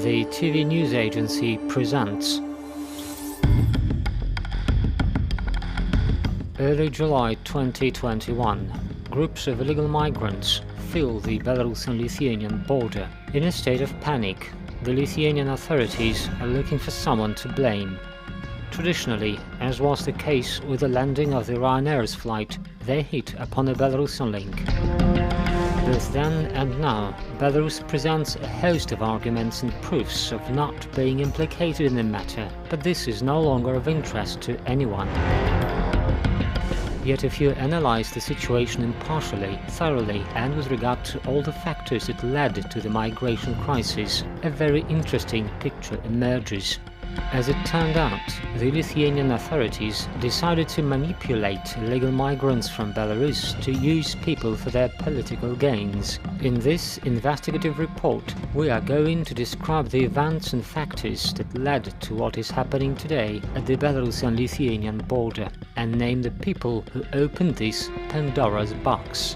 the TV news agency presents. Early July 2021, groups of illegal migrants fill the Belarus and Lithuanian border. In a state of panic, the Lithuanian authorities are looking for someone to blame. Traditionally, as was the case with the landing of the Ryanair's flight, they hit upon a Belarusian link. Both then and now, Belarus presents a host of arguments and proofs of not being implicated in the matter, but this is no longer of interest to anyone. Yet if you analyze the situation impartially, thoroughly, and with regard to all the factors that led to the migration crisis, a very interesting picture emerges. As it turned out, the Lithuanian authorities decided to manipulate illegal migrants from Belarus to use people for their political gains. In this investigative report, we are going to describe the events and factors that led to what is happening today at the Belarusian-Lithuanian border, and name the people who opened this Pandora's box.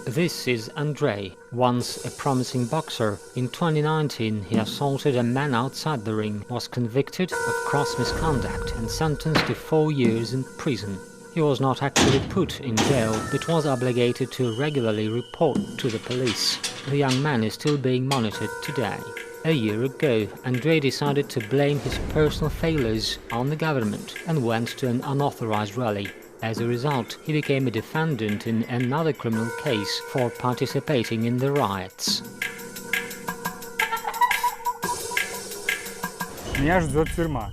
This is Andrei, once a promising boxer. In 2019 he assaulted a man outside the ring, was convicted of gross misconduct and sentenced to 4 years in prison. He was not actually put in jail, but was obligated to regularly report to the police. The young man is still being monitored today. A year ago, Andrei decided to blame his personal failures on the government and went to an unauthorized rally. As a result, he became a defendant in another criminal case for participating in the riots. Меня ждет тюрьма.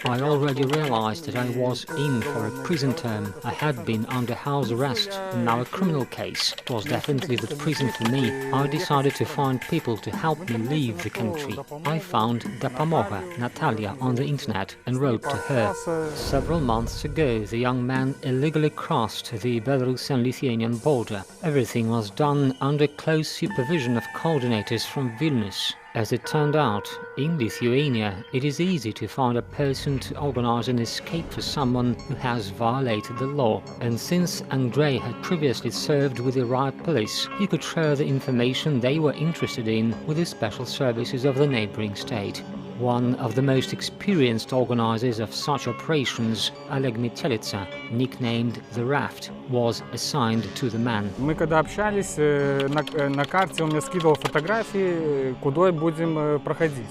I already realized that I was in for a prison term. I had been under house arrest, and now a criminal case. It was definitely the prison for me. I decided to find people to help me leave the country. I found Dapamoga, Natalia, on the internet and wrote to her. Several months ago, the young man illegally crossed the Belarusian-Lithuanian border. Everything was done under close supervision of coordinators from Vilnius. As it turned out, in Lithuania, it is easy to find a person to organize an escape for someone who has violated the law. And since Andrei had previously served with the riot police, he could share the information they were interested in with the special services of the neighboring state. One of the most experienced organizers of such operations, Oleg Metelitsa, nicknamed The Raft, was assigned to the man. Мы когда общались, на карте он мне скидывал фотографии, куда будем проходить.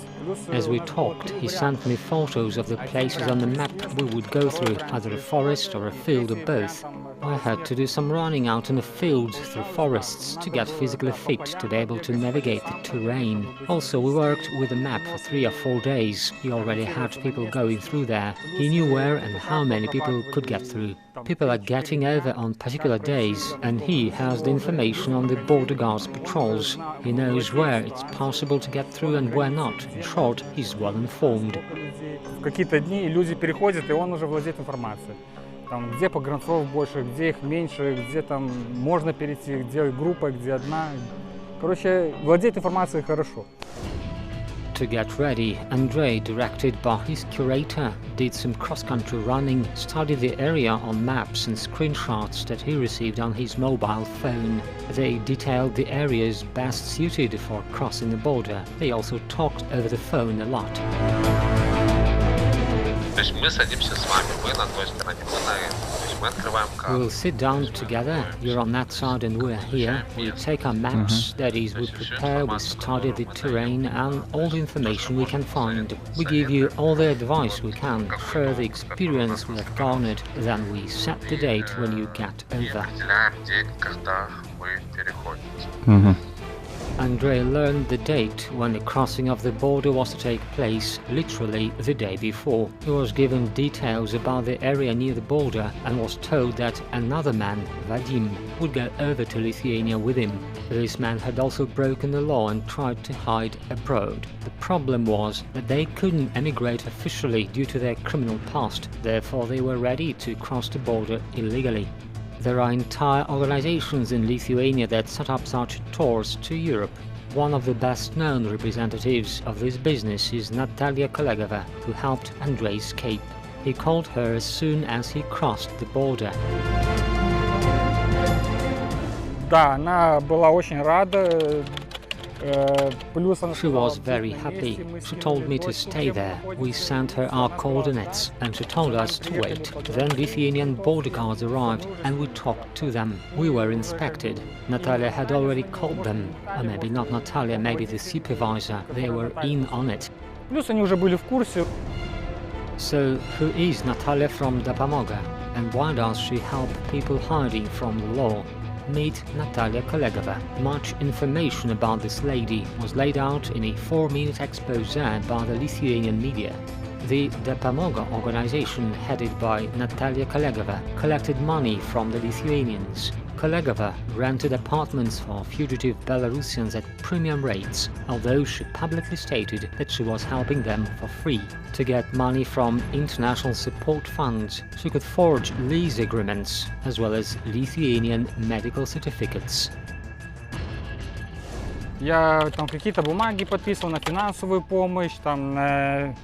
As we talked, he sent me photos of the places on the map we would go through, either a forest or a field or both. I had to do some running out in a field through forests to get physically fit to be able to navigate the terrain. Also, we worked with a map for 3 or 4 days. He already had people going through there. He knew where and how many people could get through. People are getting over on particular days, and he has the information on the border guards patrols. He knows where it's possible to get through and where not. In short, he's well informed. В какие-то дни люди переходят, и он уже владеет информацией. Там, где погранцов больше, где их меньше, где там можно перейти, где группа, где одна. Короче, владеет информацией хорошо. To get ready, Andrei, directed by his curator, did some cross-country running, studied the area on maps and screenshots that he received on his mobile phone. They detailed the areas best suited for crossing the border. They also talked over the phone a lot. We'll sit down together, you're on that side and we're here. We take our maps, that is, we prepare, we study the terrain and all the information we can find. We give you all the advice we can, share the experience we have garnered, then we set the date when you get over. Andrei learned the date when the crossing of the border was to take place literally the day before. He was given details about the area near the border and was told that another man, Vadim, would go over to Lithuania with him. This man had also broken the law and tried to hide abroad. The problem was that they couldn't emigrate officially due to their criminal past, therefore they were ready to cross the border illegally. There are entire organizations in Lithuania that set up such tours to Europe. One of the best-known representatives of this business is Natalia Kolegova, who helped Andrei escape. He called her as soon as he crossed the border. Да, она была очень рада. She was very happy. She told me to stay there. We sent her our coordinates and she told us to wait. Then Lithuanian border guards arrived and we talked to them. We were inspected. Natalia had already called them. Or maybe not Natalia, maybe the supervisor. They were in on it. Плюс они уже были в курсе. So, who is Natalia from Dopamoga? And why does she help people hiding from the law? Meet Natalia Kolegova. Much information about this lady was laid out in a 4-minute exposé by the Lithuanian media. The Dopamoga organization, headed by Natalia Kolegova, collected money from the Lithuanians. Kolegova rented apartments for fugitive Belarusians at premium rates, although she publicly stated that she was helping them for free. To get money from international support funds, she could forge lease agreements, as well as Lithuanian medical certificates. Я там какие-то бумаги подписывал на финансовую помощь, там на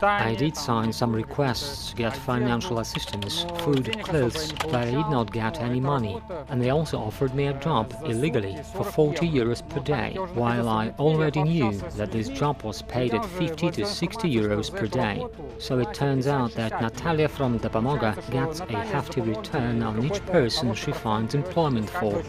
I did sign some requests to get financial assistance, food, clothes, but I did not get any money. And they also offered me a job, illegally, for 40 euros per day, while I already knew that this job was paid at 50 to 60 euros per day. So it turns out that Natalia from Dopamoga gets a hefty return on each person she finds employment for.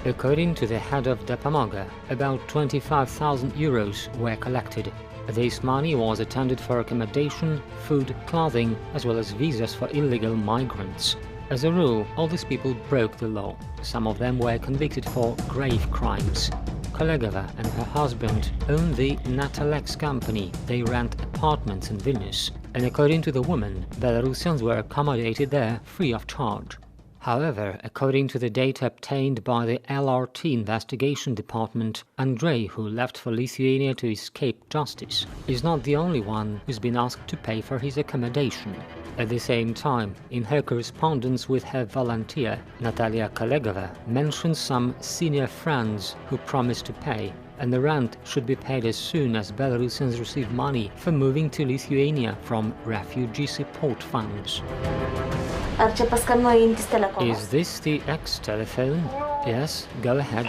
According to the head of Dopamoga, about 25,000 euros were collected. This money was intended for accommodation, food, clothing, as well as visas for illegal migrants. As a rule, all these people broke the law. Some of them were convicted for grave crimes. Kolegova and her husband own the Natalex company. They rent apartments in Vilnius. And according to the woman, Belarusians were accommodated there free of charge. However, according to the data obtained by the LRT investigation department, Andrei, who left for Lithuania to escape justice, is not the only one who's been asked to pay for his accommodation. At the same time, in her correspondence with her volunteer, Natalia Kolegova mentions some senior friends who promised to pay, and the rent should be paid as soon as Belarusians receive money for moving to Lithuania from refugee support funds. Is this the ex-telephone? Yes, go ahead.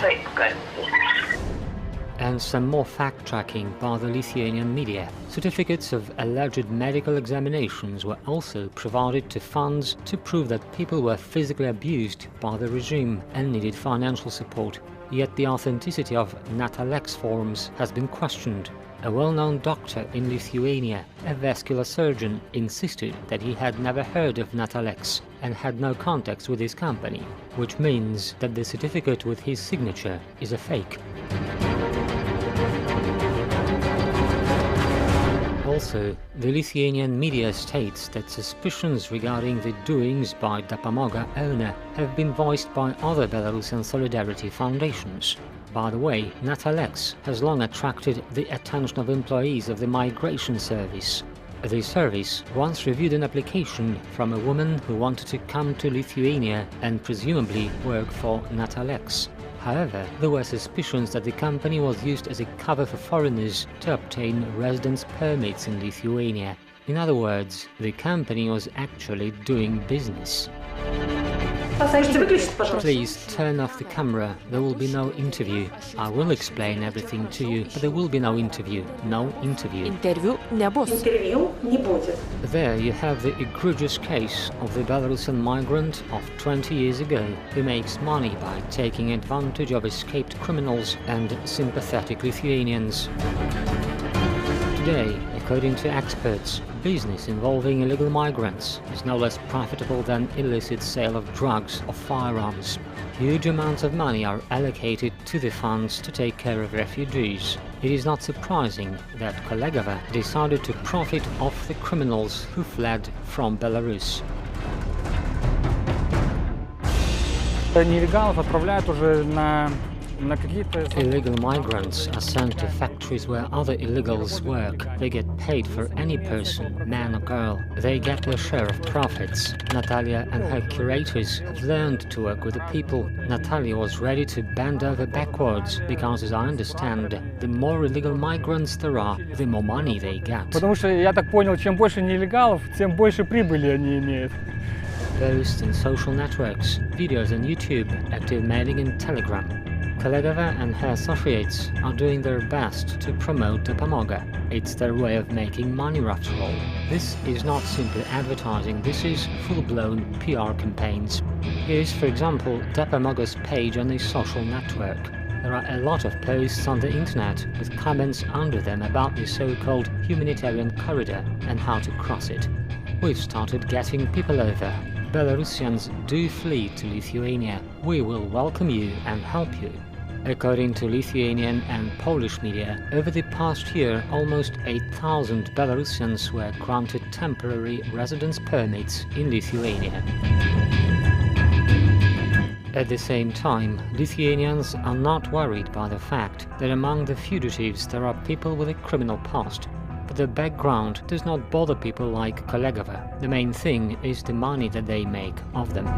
And some more fact-checking by the Lithuanian media. Certificates of alleged medical examinations were also provided to funds to prove that people were physically abused by the regime and needed financial support. Yet the authenticity of Natalex forms has been questioned. A well-known doctor in Lithuania, a vascular surgeon, insisted that he had never heard of Natalex and had no contacts with his company, which means that the certificate with his signature is a fake. Also, the Lithuanian media states that suspicions regarding the doings by Dopamoga owner have been voiced by other Belarusian solidarity foundations. By the way, Natalex has long attracted the attention of employees of the migration service. The service once reviewed an application from a woman who wanted to come to Lithuania and presumably work for Natalex. However, there were suspicions that the company was used as a cover for foreigners to obtain residence permits in Lithuania. In other words, the company was actually doing business. Please turn off the camera. There will be no interview. I will explain everything to you, but there will be no interview. No interview. Интервью не будет. There you have the egregious case of the Belarusian migrant of 20 years ago who makes money by taking advantage of escaped criminals and sympathetic Lithuanians. Today, According to experts, business involving illegal migrants is no less profitable than illicit sale of drugs or firearms. Huge amounts of money are allocated to the funds to take care of refugees. It is not surprising that Kolegova decided to profit off the criminals who fled from Belarus. Нелегалов отправляют уже на какие-то... Illegal migrants are sent to factories where other illegals work. They get paid for any person, man or girl. They get their share of profits. Natalia and her curators have learned to work with the people. Natalia was ready to bend over backwards because, as I understand, the more illegal migrants there are, the more money they get. Потому что, я так понял, чем больше нелегалов, тем больше прибыли они имеют. Posts in social networks, videos on YouTube, active mailing and Telegram. Kolegova and her associates are doing their best to promote Dopamoga. It's their way of making money after all. This is not simply advertising, this is full-blown PR campaigns. Here's, for example, Dopamoga's page on the social network. There are a lot of posts on the internet with comments under them about the so-called humanitarian corridor and how to cross it. We've started getting people over. Belarusians do flee to Lithuania. We will welcome you and help you. According to Lithuanian and Polish media, over the past year, almost 8,000 Belarusians were granted temporary residence permits in Lithuania. At the same time, Lithuanians are not worried by the fact that among the fugitives there are people with a criminal past. But the background does not bother people like Kolegova. The main thing is the money that they make of them.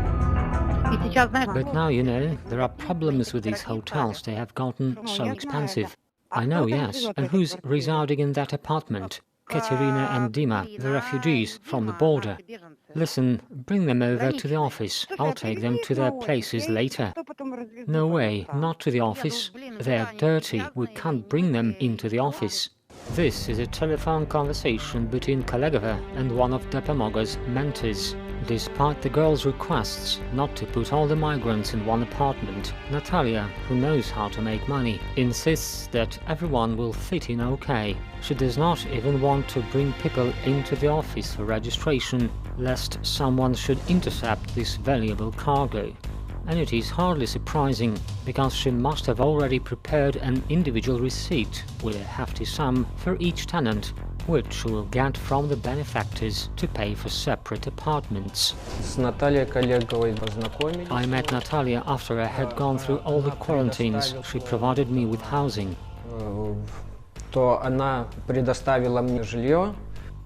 But now, you know, there are problems with these hotels. They have gotten so expensive. I know, yes. And who's residing in that apartment? Katerina and Dima, the refugees from the border. Listen, bring them over to the office. I'll take them to their places later. No way, not to the office. They're dirty. We can't bring them into the office. This is a telephone conversation between Kolegova and one of Dopamoga's mentors. Despite the girl's requests not to put all the migrants in one apartment, Natalia, who knows how to make money, insists that everyone will fit in okay. She does not even want to bring people into the office for registration, lest someone should intercept this valuable cargo. And it is hardly surprising, because she must have already prepared an individual receipt with a hefty sum for each tenant, which she will get from the benefactors to pay for separate apartments. I met Natalia after I had gone through all the quarantines. She provided me with housing.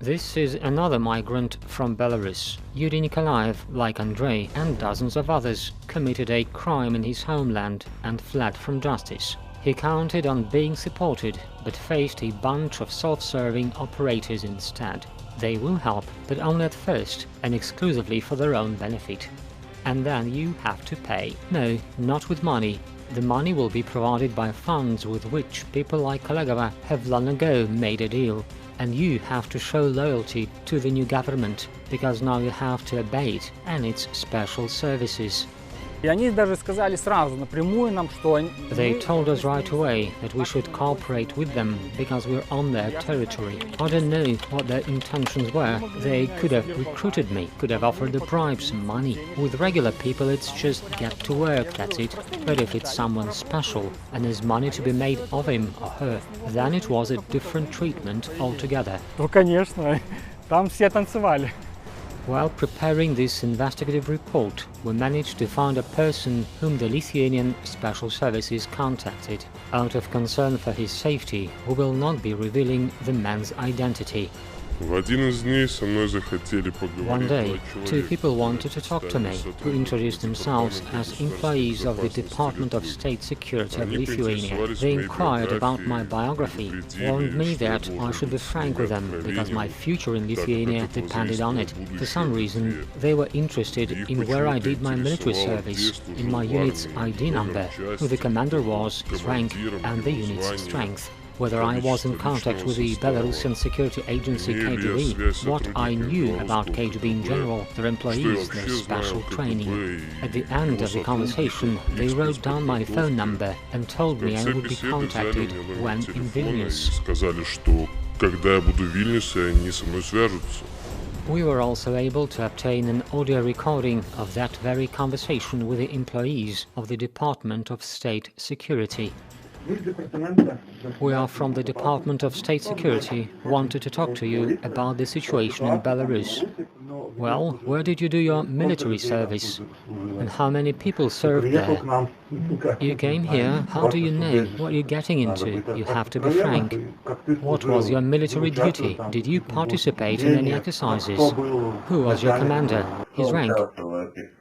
This is another migrant from Belarus. Yuri Nikolaev, like Andrei and dozens of others, committed a crime in his homeland and fled from justice. He counted on being supported, but faced a bunch of self-serving operators instead. They will help, but only at first, and exclusively for their own benefit. And then you have to pay. No, not with money. The money will be provided by funds with which people like Kolegova have long ago made a deal. And you have to show loyalty to the new government, because now you have to obey it and its special services. They told us right away that we should cooperate with them because we're on their territory. I don't know what their intentions were. They could have recruited me, could have offered the bribes, money. With regular people it's just get to work, that's it. But if it's someone special and there's money to be made of him or her, then it was a different treatment altogether. While preparing this investigative report, we managed to find a person whom the Lithuanian Special Services contacted. Out of concern for his safety, we will not be revealing the man's identity. One day, two people wanted to talk to me, who introduced themselves as employees of the Department of State Security of Lithuania. They inquired about my biography, warned me that I should be frank with them, because my future in Lithuania depended on it. For some reason, they were interested in where I did my military service, in my unit's ID number, who the commander was, his rank, and the unit's strength. Whether I was in contact with the Belarusian security agency KGB, what I knew about KGB in general, their employees, their special training. At the end of the conversation, they wrote down my phone number and told me I would be contacted when in Vilnius. когда я буду в Вильнюсе, они со мной свяжутся. We were also able to obtain an audio recording of that very conversation with the employees of the Department of State Security. We are from the Department of State Security, wanted to talk to you about the situation in Belarus. Well, where did you do your military service? And how many people served there? You came here, how do you know what you're getting into? You have to be frank. What was your military duty? Did you participate in any exercises? Who was your commander? His rank?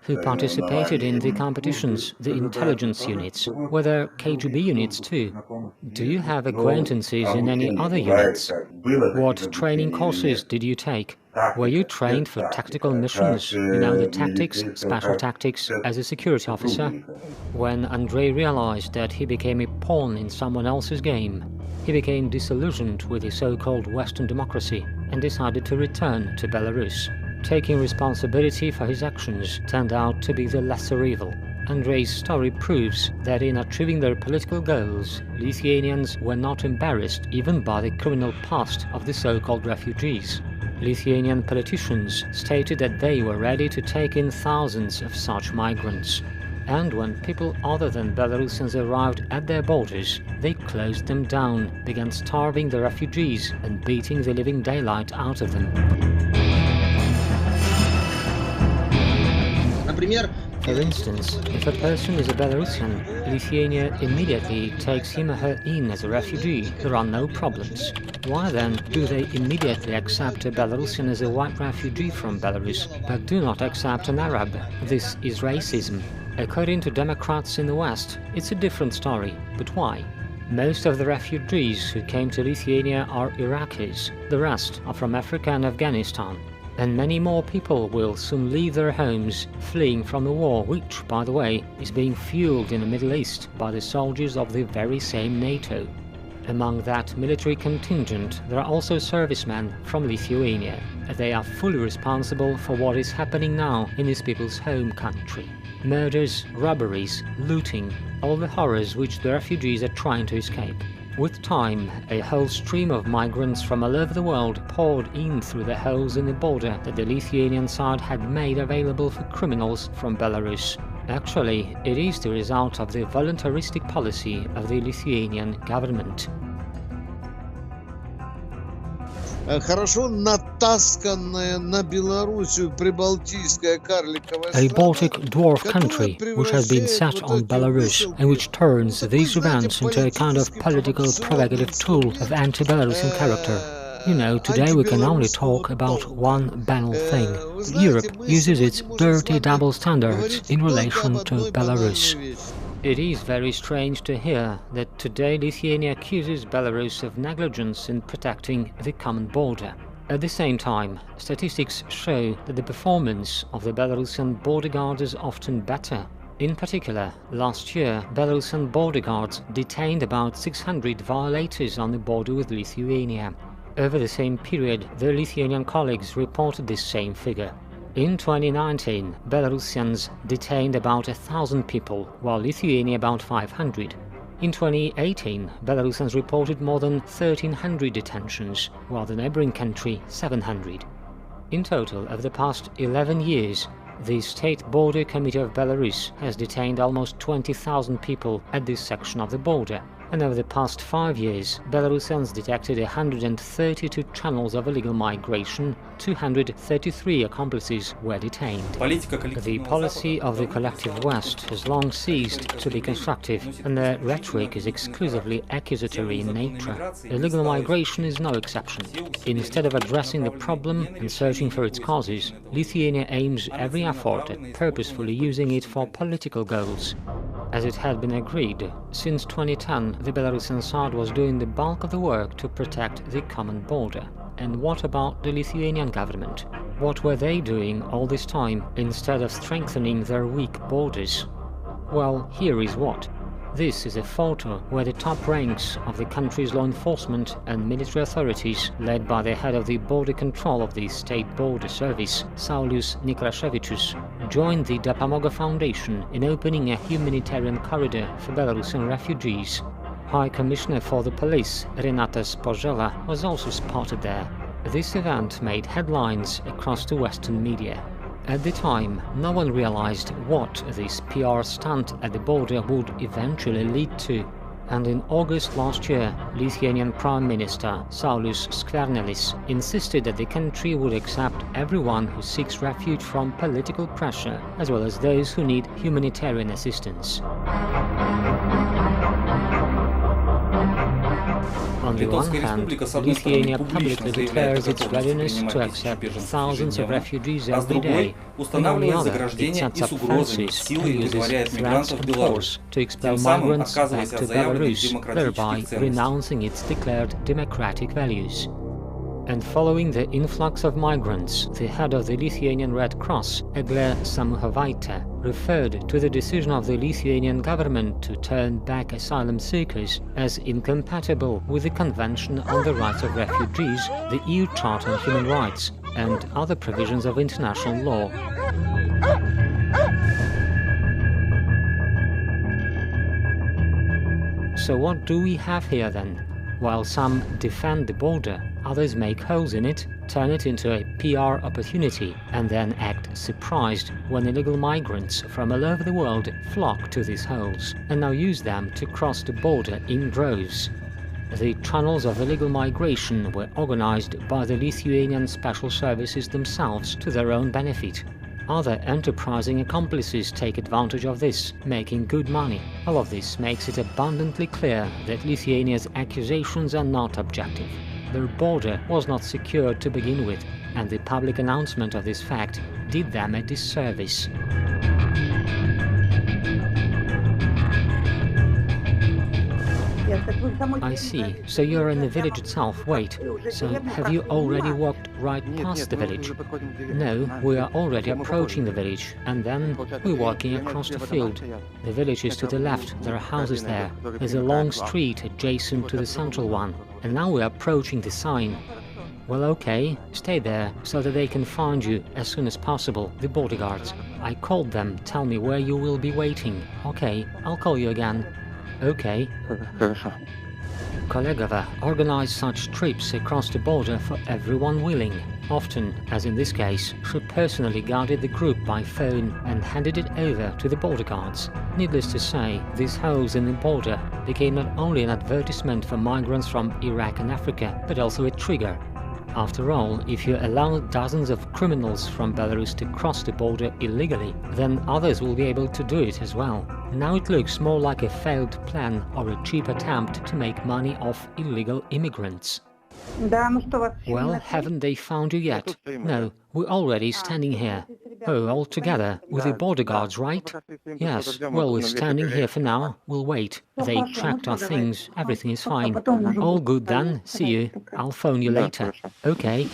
Who participated in the competitions, the intelligence units? Were there KGB units too? Do you have acquaintances in any other units? What training courses did you take? Were you trained for tactical missions, you know, the tactics, special tactics, as a security officer? When Andrei realized that he became a pawn in someone else's game, he became disillusioned with the so-called Western democracy and decided to return to Belarus. Taking responsibility for his actions turned out to be the lesser evil. Andrei's story proves that in achieving their political goals, Lithuanians were not embarrassed even by the criminal past of the so-called refugees. Lithuanian politicians stated that they were ready to take in thousands of such migrants. And when people other than Belarusians arrived at their borders, they closed them down, began starving the refugees and beating the living daylight out of them. For instance, if a person is a Belarusian, Lithuania immediately takes him or her in as a refugee. There are no problems. Why then do they immediately accept a Belarusian as a white refugee from Belarus, but do not accept an Arab? This is racism. According to Democrats in the West, it's a different story. But why? Most of the refugees who came to Lithuania are Iraqis. The rest are from Africa and Afghanistan. And many more people will soon leave their homes, fleeing from the war, which, by the way, is being fueled in the Middle East by the soldiers of the very same NATO. Among that military contingent, there are also servicemen from Lithuania. They are fully responsible for what is happening now in these people's home country. Murders, robberies, looting, all the horrors which the refugees are trying to escape. With time, a whole stream of migrants from all over the world poured in through the holes in the border that the Lithuanian side had made available for criminals from Belarus. Actually, it is the result of the voluntaristic policy of the Lithuanian government. Хорошо натасканная на Белоруссию прибалтийская карликовая A Baltic dwarf country which has been set on Belarus and which turns these events into a kind of political provocative tool of anti-Belarusian character. You know, today we can only talk about one banal thing. Europe uses its dirty double standards in relation to Belarus. It is very strange to hear that today Lithuania accuses Belarus of negligence in protecting the common border. At the same time, statistics show that the performance of the Belarusian border guards is often better. In particular, last year, Belarusian border guards detained about 600 violators on the border with Lithuania. Over the same period, their Lithuanian colleagues reported this same figure. In 2019, Belarusians detained about 1,000 people, while Lithuania about 500. In 2018, Belarusians reported more than 1,300 detentions, while the neighboring country 700. In total, over the past 11 years, the State Border Committee of Belarus has detained almost 20,000 people at this section of the border. And over the past 5 years, Belarusians detected 132 channels of illegal migration, 233 accomplices were detained. The policy of the collective West has long ceased to be constructive, and their rhetoric is exclusively accusatory in nature. Illegal migration is no exception. Instead of addressing the problem and searching for its causes, Lithuania aims every effort at purposefully using it for political goals. As it had been agreed, since 2010, the Belarusian side was doing the bulk of the work to protect the common border. And what about the Lithuanian government? What were they doing all this time instead of strengthening their weak borders? Well, here is what. This is a photo where the top ranks of the country's law enforcement and military authorities, led by the head of the border control of the State Border Service, Saulius Nikrashevicius, joined the Dopamoga Foundation in opening a humanitarian corridor for Belarusian refugees. High Commissioner for the Police, Renata Sporzela, was also spotted there. This event made headlines across the Western media. At the time, no one realized what this PR stunt at the border would eventually lead to. And in August last year, Lithuanian Prime Minister Saulius Skvernelis insisted that the country would accept everyone who seeks refuge from political pressure, as well as those who need humanitarian assistance. On the one hand, Lithuania publicly declares its readiness to accept thousands of refugees every day, and on the other, it sets up fences and uses threats and force to expel migrants back to Belarus, thereby renouncing its declared democratic values. And following the influx of migrants, the head of the Lithuanian Red Cross, Eglė Samuchovaitė, referred to the decision of the Lithuanian government to turn back asylum seekers as incompatible with the Convention on the Rights of Refugees, the EU Charter on Human Rights, and other provisions of international law. So what do we have here then? While some defend the border, others make holes in it, turn it into a PR opportunity, and then act surprised when illegal migrants from all over the world flock to these holes, and now use them to cross the border in droves. The channels of illegal migration were organized by the Lithuanian special services themselves to their own benefit. Other enterprising accomplices take advantage of this, making good money. All of this makes it abundantly clear that Lithuania's accusations are not objective. Their border was not secured to begin with, and the public announcement of this fact did them a disservice. I see. So you're in the village itself. Wait. So have you already walked right past the village? No, we are already approaching the village, and then we're walking across the field. The village is to the left, there are houses there. There's a long street adjacent to the central one, and now we're approaching the sign. Well, okay, stay there, so that they can find you as soon as possible, the bodyguards. I called them, tell me where you will be waiting. Okay, I'll call you again. Okay. Kolegova organized such trips across the border for everyone willing. Often, as in this case, she personally guided the group by phone and handed it over to the border guards. Needless to say, these holes in the border became not only an advertisement for migrants from Iraq and Africa, but also a trigger. After all, if you allow dozens of criminals from Belarus to cross the border illegally, then others will be able to do it as well. Now it looks more like a failed plan or a cheap attempt to make money off illegal immigrants. Well, haven't they found you yet? No, we're already standing here. Oh, all together, with the border guards, right? Yes, well, we're standing here for now. We'll wait. They tracked our things. Everything is fine. All good then. See you. I'll phone you later. Okay.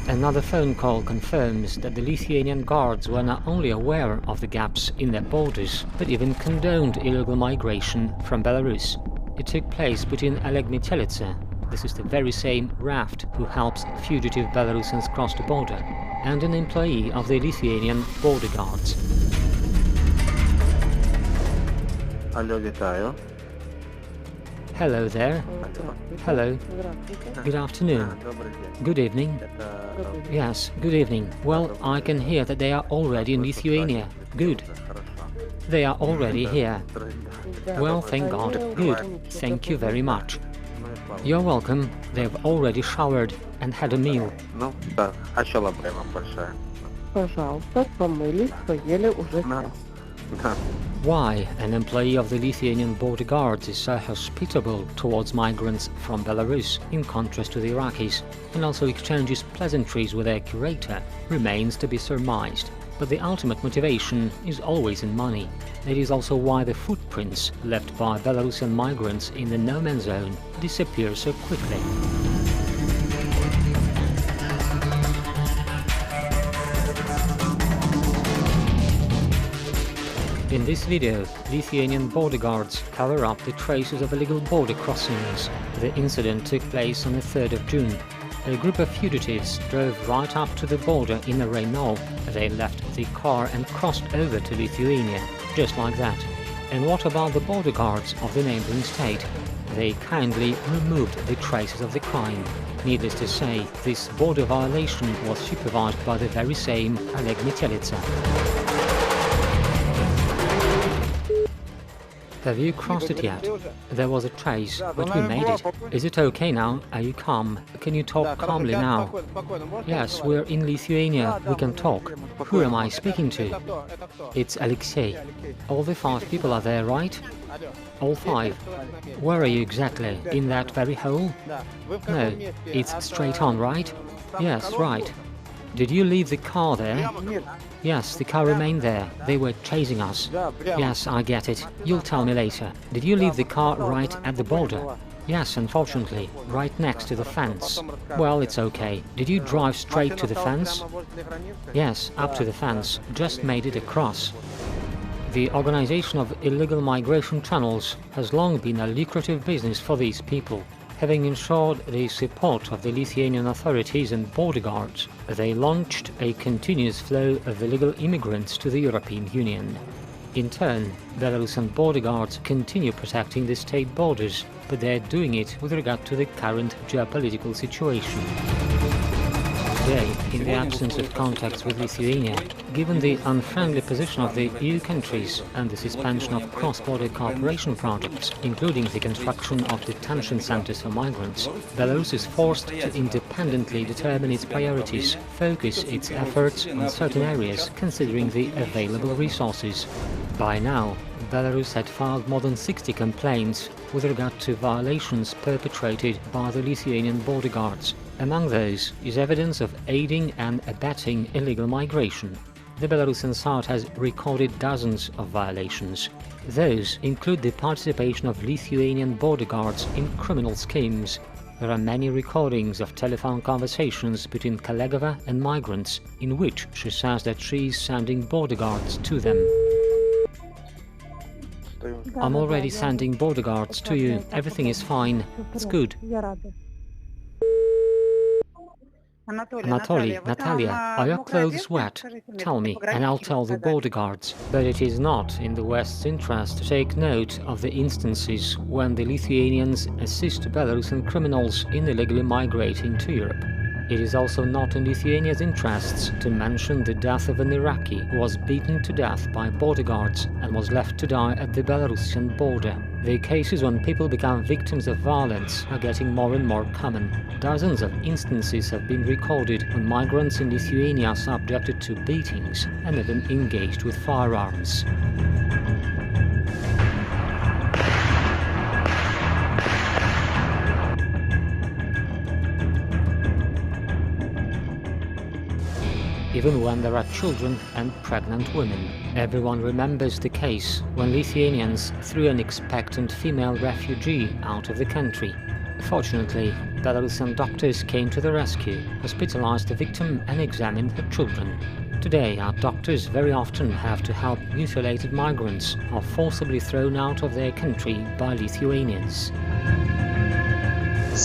Another phone call confirms that the Lithuanian guards were not only aware of the gaps in their borders, but even condoned illegal migration from Belarus. It took place between Alegmitelice, this is the very same raft who helps fugitive Belarusians cross the border, and an employee of the Lithuanian border guards. Hello there. Hello. Good afternoon. Good evening. Yes, good evening. Well, I can hear that they are already in Lithuania. Good. They are already here. Well, thank God. Good. Thank you very much. You're welcome. They've already showered and had a meal. Why an employee of the Lithuanian border guards is so hospitable towards migrants from Belarus, in contrast to the Iraqis, and also exchanges pleasantries with their curator, remains to be surmised. But the ultimate motivation is always in money. It is also why the footprints left by Belarusian migrants in the no-man's zone disappear so quickly. In this video, Lithuanian border guards cover up the traces of illegal border crossings. The incident took place on the 3rd of June. A group of fugitives drove right up to the border in a Renault. They left the car and crossed over to Lithuania, just like that. And what about the border guards of the neighboring state? They kindly removed the traces of the crime. Needless to say, this border violation was supervised by the very same Oleg Metelitsa. Have you crossed it yet? There was a trace, but we made it. Is it okay now? Are you calm? Can you talk calmly now? Yes, we're in Lithuania. We can talk. Who am I speaking to? It's Alexei. All the 5 people are there, right? All 5. Where are you exactly? In that very hole? No, it's straight on, right? Yes, right. Did you leave the car there? Yes, the car remained there. They were chasing us. Yes, I get it. You'll tell me later. Did you leave the car right at the border? Yes, unfortunately, right next to the fence. Well, it's okay. Did you drive straight to the fence? Yes, up to the fence. Just made it across. The organization of illegal migration channels has long been a lucrative business for these people. Having ensured the support of the Lithuanian authorities and border guards, they launched a continuous flow of illegal immigrants to the European Union. In turn, Belarusian border guards continue protecting the state borders, but they're doing it with regard to the current geopolitical situation. Today, in the absence of contacts with Lithuania, given the unfriendly position of the EU countries and the suspension of cross-border cooperation projects, including the construction of detention centers for migrants, Belarus is forced to independently determine its priorities, focus its efforts on certain areas considering the available resources. By now, Belarus had filed more than 60 complaints with regard to violations perpetrated by the Lithuanian border guards. Among those is evidence of aiding and abetting illegal migration. The Belarusian side has recorded dozens of violations. Those include the participation of Lithuanian border guards in criminal schemes. There are many recordings of telephone conversations between Kolegova and migrants, in which she says that she is sending border guards to them. I'm already sending border guards to you. Everything is fine. It's good. Anatoly, Natalia, are your clothes wet? Tell me, and I'll tell the border guards. But it is not in the West's interest to take note of the instances when the Lithuanians assist Belarusian criminals in illegally migrating to Europe. It is also not in Lithuania's interests to mention the death of an Iraqi who was beaten to death by border guards and was left to die at the Belarusian border. The cases when people become victims of violence are getting more and more common. Dozens of instances have been recorded when migrants in Lithuania are subjected to beatings and even engaged with firearms. Even when there are children and pregnant women. Everyone remembers the case when Lithuanians threw an expectant female refugee out of the country. Fortunately, Belarusian doctors came to the rescue, hospitalized the victim and examined her children. Today, our doctors very often have to help mutilated migrants who are forcibly thrown out of their country by Lithuanians. I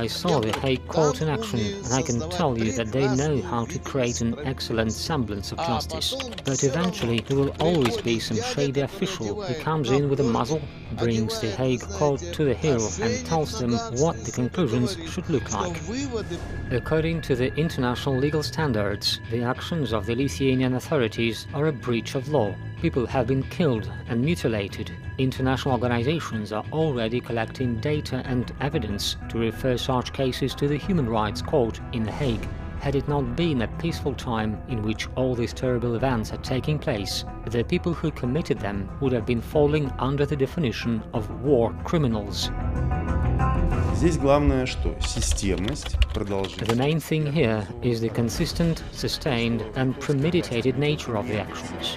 saw the Hague court in action, and I can tell you that they know how to create an excellent semblance of justice. But eventually there will always be some shady official who comes in with a muzzle, brings the Hague court to the hill and tells them what the conclusions should look like. According to the international legal standards, the actions of the Lithuanian authorities are a breach of law. People have been killed and mutilated. International organizations are already collecting data and evidence to refer such cases to the Human Rights Court in The Hague. Had it not been a peaceful time in which all these terrible events are taking place, the people who committed them would have been falling under the definition of war criminals. The main thing here is the consistent, sustained and premeditated nature of the actions.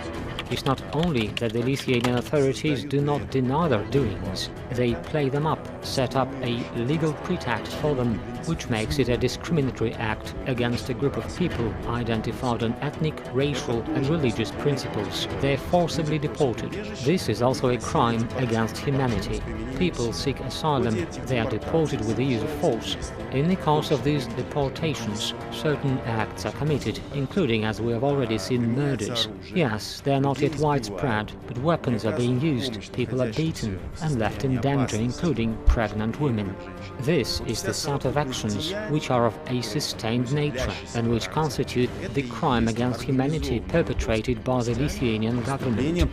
It's not only that the Lithuanian authorities do not deny their doings, they play them up, set up a legal pretext for them, which makes it a discriminatory act against a group of people identified on ethnic, racial and religious principles. They're forcibly deported. This is also a crime against humanity. People seek asylum, they are deported with the use of force. In the course of these deportations, certain acts are committed, including, as we have already seen, murders. Yes, they are not yet widespread, but weapons are being used, people are beaten and left in danger, including pregnant women. This is the set of actions which are of a sustained nature and which constitute the crime against humanity perpetrated by the Lithuanian government.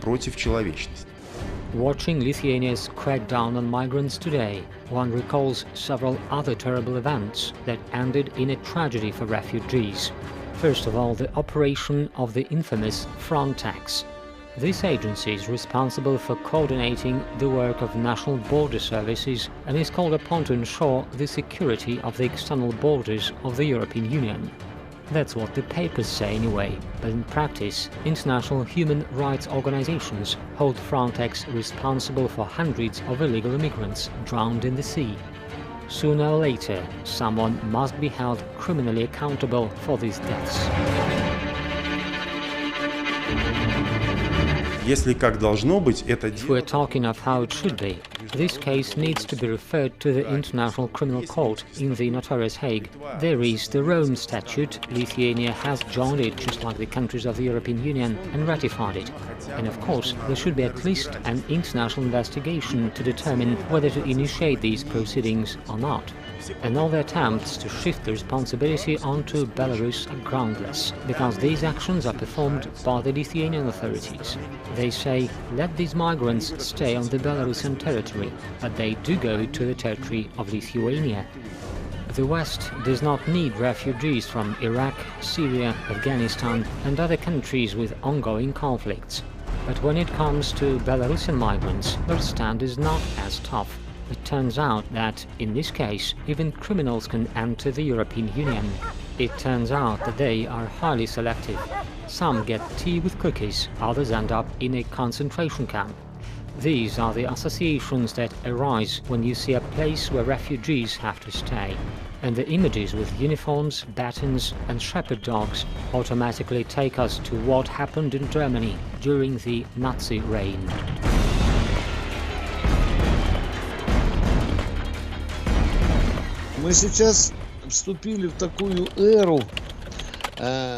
Watching Lithuania's crackdown on migrants today, one recalls several other terrible events that ended in a tragedy for refugees. First of all, the operation of the infamous Frontex. This agency is responsible for coordinating the work of national border services and is called upon to ensure the security of the external borders of the European Union. That's what the papers say anyway, but in practice, international human rights organizations hold Frontex responsible for hundreds of illegal immigrants drowned in the sea. Sooner or later, someone must be held criminally accountable for these deaths. If we're talking of how it should be, this case needs to be referred to the International Criminal Court in the notorious Hague. There is the Rome Statute. Lithuania has joined it, just like the countries of the European Union, and ratified it. And of course, there should be at least an international investigation to determine whether to initiate these proceedings or not. And all the attempts to shift the responsibility onto Belarus are groundless, because these actions are performed by the Lithuanian authorities. They say, let these migrants stay on the Belarusian territory, but they do go to the territory of Lithuania. The West does not need refugees from Iraq, Syria, Afghanistan and other countries with ongoing conflicts. But when it comes to Belarusian migrants, their stand is not as tough. It turns out that, in this case, even criminals can enter the European Union. It turns out that they are highly selective. Some get tea with cookies, others end up in a concentration camp. These are the associations that arise when you see a place where refugees have to stay. And the images with uniforms, batons and shepherd dogs automatically take us to what happened in Germany during the Nazi reign. Мы сейчас вступили в такую эру.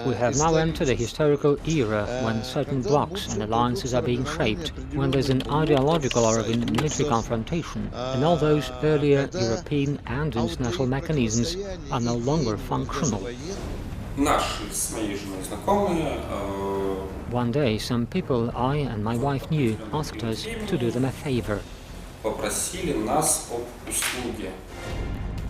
We have now entered a historical era when certain blocs and alliances are being shaped, when there's an ideological or even military confrontation, and all those earlier European and international mechanisms are no longer functional. One day, some people I and my wife knew asked us to do them a favor.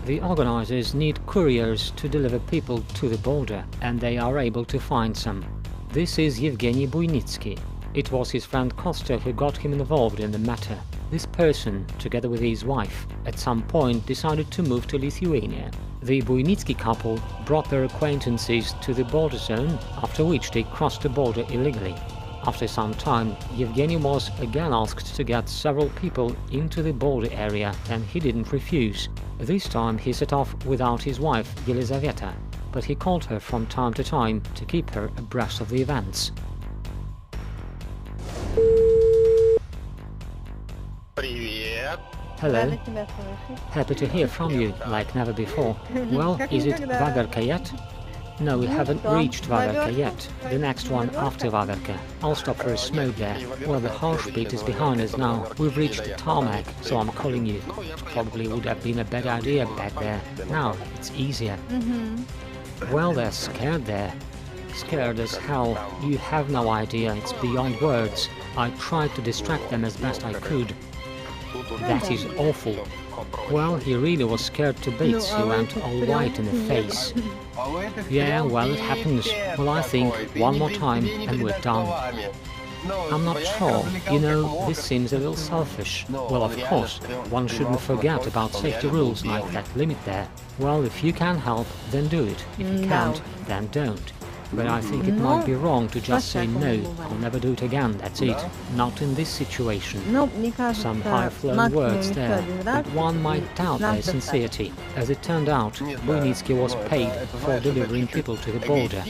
The organizers need couriers to deliver people to the border, and they are able to find some. This is Yevgeny Buynitsky. It was his friend Kostya who got him involved in the matter. This person, together with his wife, at some point decided to move to Lithuania. The Buynitsky couple brought their acquaintances to the border zone, after which they crossed the border illegally. After some time, Yevgeny was again asked to get several people into the border area, and he didn't refuse. This time he set off without his wife, Yelizaveta, but he called her from time to time to keep her abreast of the events. Hello. Happy to hear from you, like never before. Well, is it Vagarka yet? No, we haven't reached Vagarka yet. The next one after Vagarka. I'll stop for a smoke there. Well, the harsh bit is behind us now. We've reached the tarmac, so I'm calling you. It probably would have been a bad idea back there. Now, it's easier. Well, they're scared there. Scared as hell. You have no idea, it's beyond words. I tried to distract them as best I could. That is awful. Well, he really was scared to bits. He went all white in the face. Yeah, well, it happens. Well, I think one more time and we're done. I'm not sure. You know, this seems a little selfish. Well, of course, one shouldn't forget about safety rules like that limit there. Well, if you can help, then do it. If you can't, then don't. But I think it might be wrong to just say no, I'll never do it again, that's it. Not in this situation. Some high-flown words there, but one might doubt their sincerity. As it turned out, Buynitsky was paid for delivering people to the border.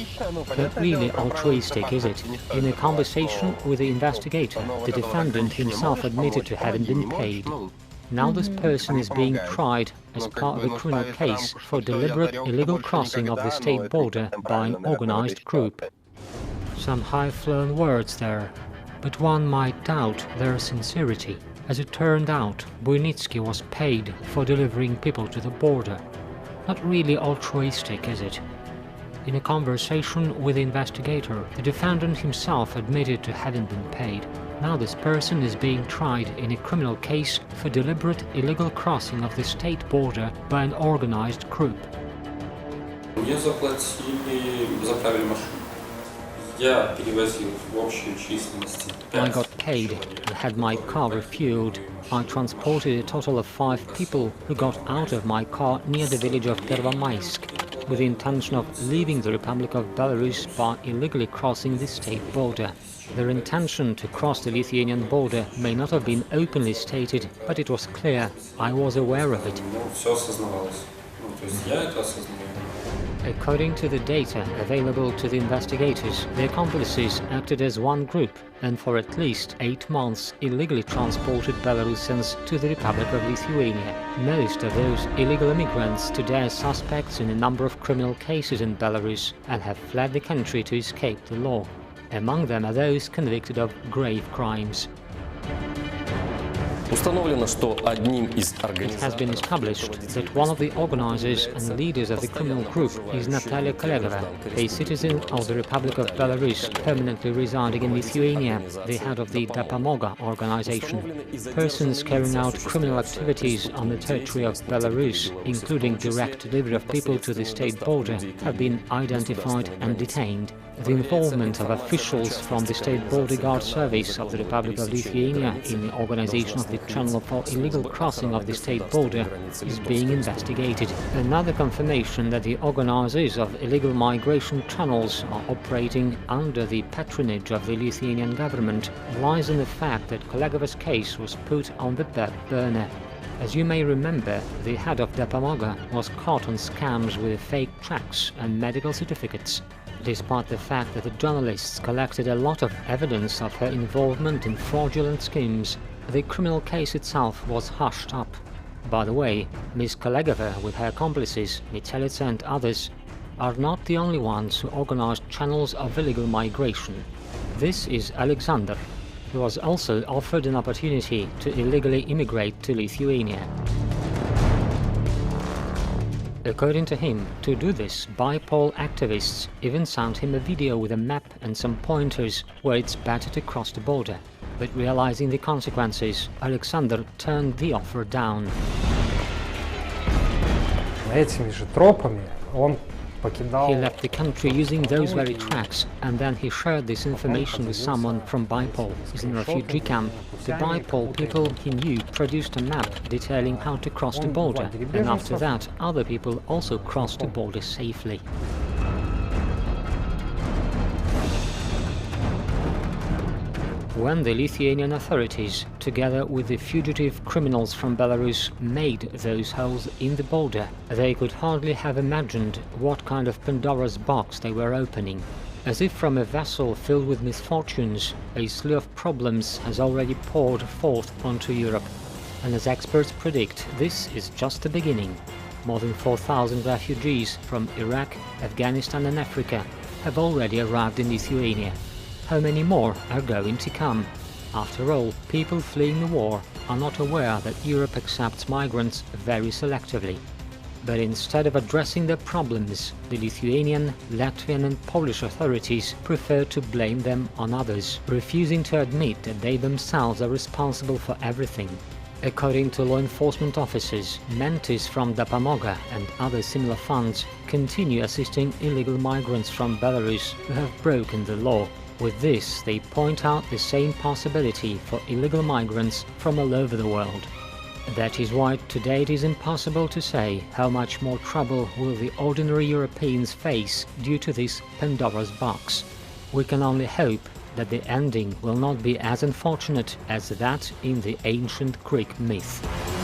But really altruistic, is it? In a conversation with the investigator, the defendant himself admitted to having been paid. Now this person is being tried as part of a criminal case for deliberate illegal crossing of the state border by an organized group. Some high-flown words there, but one might doubt their sincerity. As it turned out, Buynitsky was paid for delivering people to the border. Not really altruistic, is it? In a conversation with the investigator, the defendant himself admitted to having been paid. Now this person is being tried in a criminal case for deliberate illegal crossing of the state border by an organized group. Мне заправили машину. Я перевозил в общей численности. I got paid and had my car refueled. I transported a total of 5 people who got out of my car near the village of Pervomaisk with the intention of leaving the Republic of Belarus by illegally crossing the state border. Their intention to cross the Lithuanian border may not have been openly stated, but it was clear. I was aware of it. According to the data available to the investigators, the accomplices acted as one group and for at least 8 months illegally transported Belarusians to the Republic of Lithuania. Most of those illegal immigrants today are suspects in a number of criminal cases in Belarus and have fled the country to escape the law. Among them are those convicted of grave crimes. It has been established that one of the organizers and leaders of the criminal group is Natalia Kolegova, a citizen of the Republic of Belarus permanently residing in Lithuania, the head of the Dapamoga organization. Persons carrying out criminal activities on the territory of Belarus, including direct delivery of people to the state border, have been identified and detained. The involvement of officials from the State Border Guard Service of the Republic of Lithuania in the organization of the channel for illegal crossing of the state border is being investigated. Another confirmation that the organizers of illegal migration channels are operating under the patronage of the Lithuanian government lies in the fact that Kolegova's case was put on the back burner. As you may remember, the head of Dapamoga was caught on scams with fake tracks and medical certificates. Despite the fact that the journalists collected a lot of evidence of her involvement in fraudulent schemes, the criminal case itself was hushed up. By the way, Ms. Kolegova with her accomplices, Mitselica and others, are not the only ones who organized channels of illegal migration. This is Alexander, who was also offered an opportunity to illegally immigrate to Lithuania. According to him, to do this, BIPOL activists even sent him a video with a map and some pointers where it's better to cross the border. But realizing the consequences, Alexander turned the offer down. Этими же тропами он покидал. He left the country using those very tracks, and then he shared this information with someone from BIPOL. He's in a refugee camp. The BIPOL people he knew produced a map detailing how to cross the border, and after that, other people also crossed the border safely. When the Lithuanian authorities, together with the fugitive criminals from Belarus, made those holes in the border, they could hardly have imagined what kind of Pandora's box they were opening. As if from a vessel filled with misfortunes, a slew of problems has already poured forth onto Europe. And as experts predict, this is just the beginning. More than 4,000 refugees from Iraq, Afghanistan and Africa have already arrived in Lithuania. How many more are going to come? After all, people fleeing the war are not aware that Europe accepts migrants very selectively. But instead of addressing their problems, the Lithuanian, Latvian and Polish authorities prefer to blame them on others, refusing to admit that they themselves are responsible for everything. According to law enforcement officers, mentees from Dapamoga and other similar funds continue assisting illegal migrants from Belarus who have broken the law. With this, they point out the same possibility for illegal migrants from all over the world. That is why today it is impossible to say how much more trouble will the ordinary Europeans face due to this Pandora's box. We can only hope that the ending will not be as unfortunate as that in the ancient Greek myth.